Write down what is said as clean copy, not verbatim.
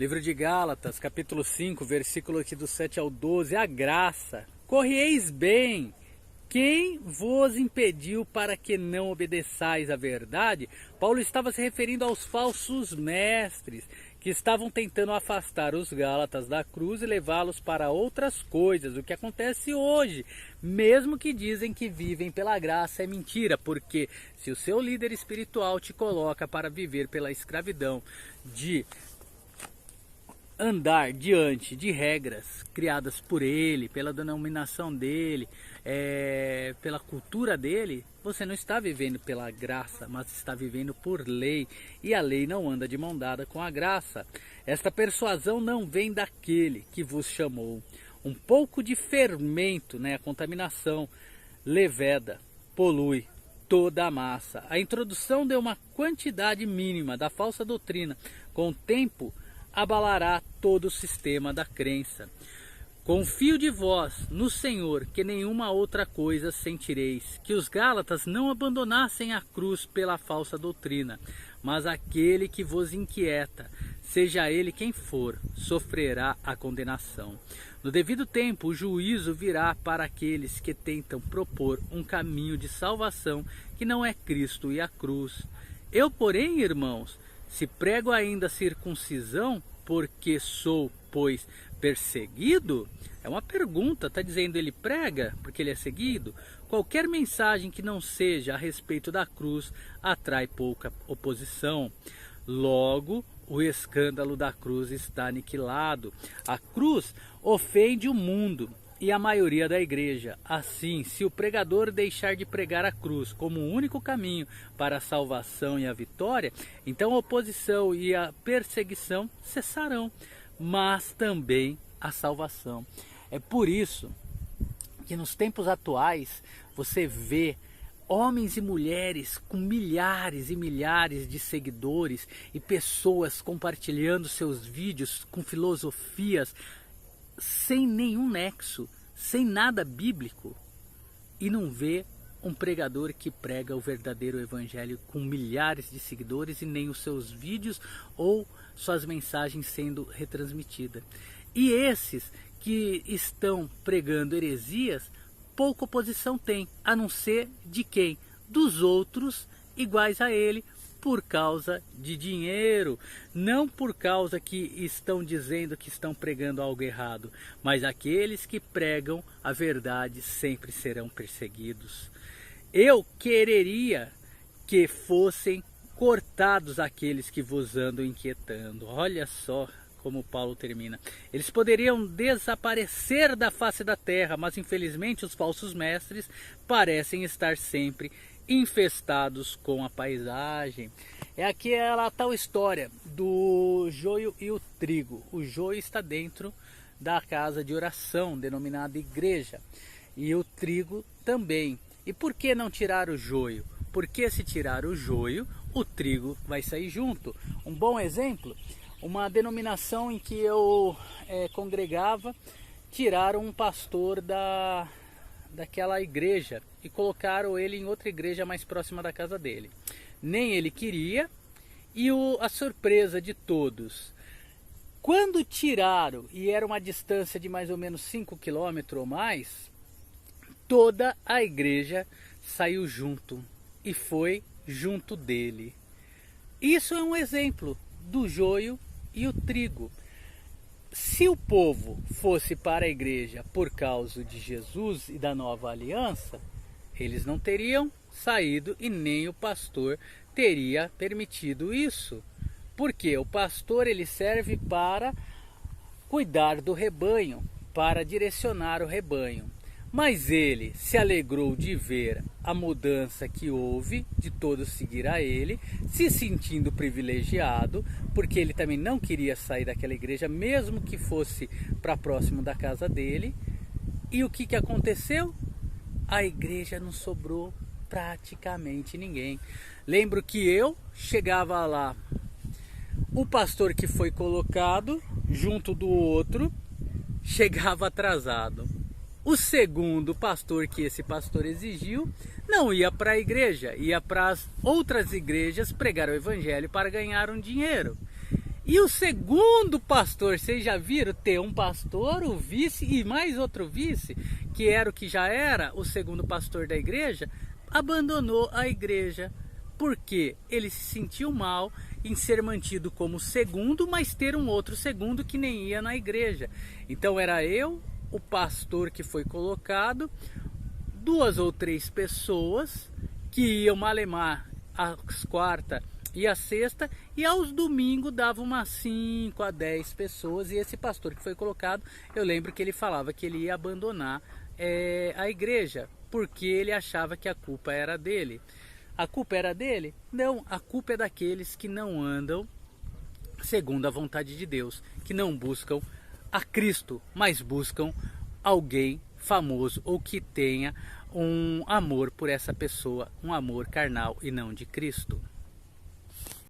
Livro de Gálatas, capítulo 5, versículo aqui do 7 ao 12, a graça. Corrieis bem, quem vos impediu para que não obedeçais à verdade? Paulo estava se referindo aos falsos mestres, que estavam tentando afastar os Gálatas da cruz e levá-los para outras coisas. O que acontece hoje, mesmo que dizem que vivem pela graça, é mentira, porque se o seu líder espiritual te coloca para viver pela escravidão de andar diante de regras criadas por ele, pela denominação dele, pela cultura dele, você não está vivendo pela graça, mas está vivendo por lei, e a lei não anda de mão dada com a graça. Esta persuasão não vem daquele que vos chamou. Um pouco de fermento, a contaminação, leveda, polui toda a massa. A introdução deu uma quantidade mínima da falsa doutrina. Com o tempo, abalará todo o sistema da crença. Confio de vós no Senhor, que nenhuma outra coisa sentireis, que os Gálatas não abandonassem a cruz pela falsa doutrina, mas aquele que vos inquieta, seja ele quem for, sofrerá a condenação. No devido tempo, o juízo virá para aqueles que tentam propor um caminho de salvação que não é Cristo e a cruz. Eu, porém, irmãos, se prego ainda a circuncisão, porque sou, pois, perseguido? É uma pergunta, está dizendo ele prega porque ele é seguido? Qualquer mensagem que não seja a respeito da cruz atrai pouca oposição. Logo, o escândalo da cruz está aniquilado. A cruz ofende o mundo e a maioria da igreja. Assim, se o pregador deixar de pregar a cruz como o único caminho para a salvação e a vitória, então a oposição e a perseguição cessarão, mas também a salvação. É por isso que nos tempos atuais você vê homens e mulheres com milhares e milhares de seguidores e pessoas compartilhando seus vídeos com filosofias sem nenhum nexo, sem nada bíblico, e não vê um pregador que prega o verdadeiro evangelho com milhares de seguidores e nem os seus vídeos ou suas mensagens sendo retransmitidas. E esses que estão pregando heresias, pouca oposição tem, a não ser de quem? Dos outros iguais a ele, por causa de dinheiro, não por causa que estão dizendo que estão pregando algo errado, mas aqueles que pregam a verdade sempre serão perseguidos. Eu quereria que fossem cortados aqueles que vos andam inquietando. Olha só como Paulo termina. Eles poderiam desaparecer da face da terra, mas infelizmente os falsos mestres parecem estar sempre infestados com a paisagem. É aquela tal história do joio e o trigo. O joio está dentro da casa de oração, denominada igreja, e o trigo também. E por que não tirar o joio? Porque se tirar o joio, o trigo vai sair junto. Um bom exemplo, uma denominação em que eu congregava, tiraram um pastor daquela igreja e colocaram ele em outra igreja mais próxima da casa dele. Nem ele queria, e a surpresa de todos, quando tiraram, e era uma distância de mais ou menos 5 quilômetros ou mais, toda a igreja saiu junto e foi junto dele. Isso é um exemplo do joio e o trigo. Se o povo fosse para a igreja por causa de Jesus e da nova aliança, eles não teriam saído e nem o pastor teria permitido isso. Porque o pastor ele serve para cuidar do rebanho, para direcionar o rebanho. Mas ele se alegrou de ver a mudança que houve, de todos seguir a ele, se sentindo privilegiado, porque ele também não queria sair daquela igreja, mesmo que fosse para próximo da casa dele. E o que aconteceu? A igreja não sobrou praticamente ninguém. Lembro que eu chegava lá, o pastor que foi colocado junto do outro chegava atrasado. O segundo pastor que esse pastor exigiu não ia para a igreja, ia para as outras igrejas pregar o evangelho para ganhar um dinheiro. E o segundo pastor, vocês já viram? Ter um pastor, o vice e mais outro vice, que era o que já era o segundo pastor da igreja, abandonou a igreja. Porque ele se sentiu mal em ser mantido como segundo, mas ter um outro segundo que nem ia na igreja. Então era eu, o pastor que foi colocado, 2 ou 3 pessoas que iam malemar às quartas e às sextas, e aos domingos dava umas 5 a 10 pessoas. E esse pastor que foi colocado, eu lembro que ele falava que ele ia abandonar a igreja, porque ele achava que a culpa era dele. A culpa era dele? Não, a culpa é daqueles que não andam segundo a vontade de Deus, que não buscam a Cristo, mas buscam alguém famoso ou que tenha um amor por essa pessoa, um amor carnal e não de Cristo.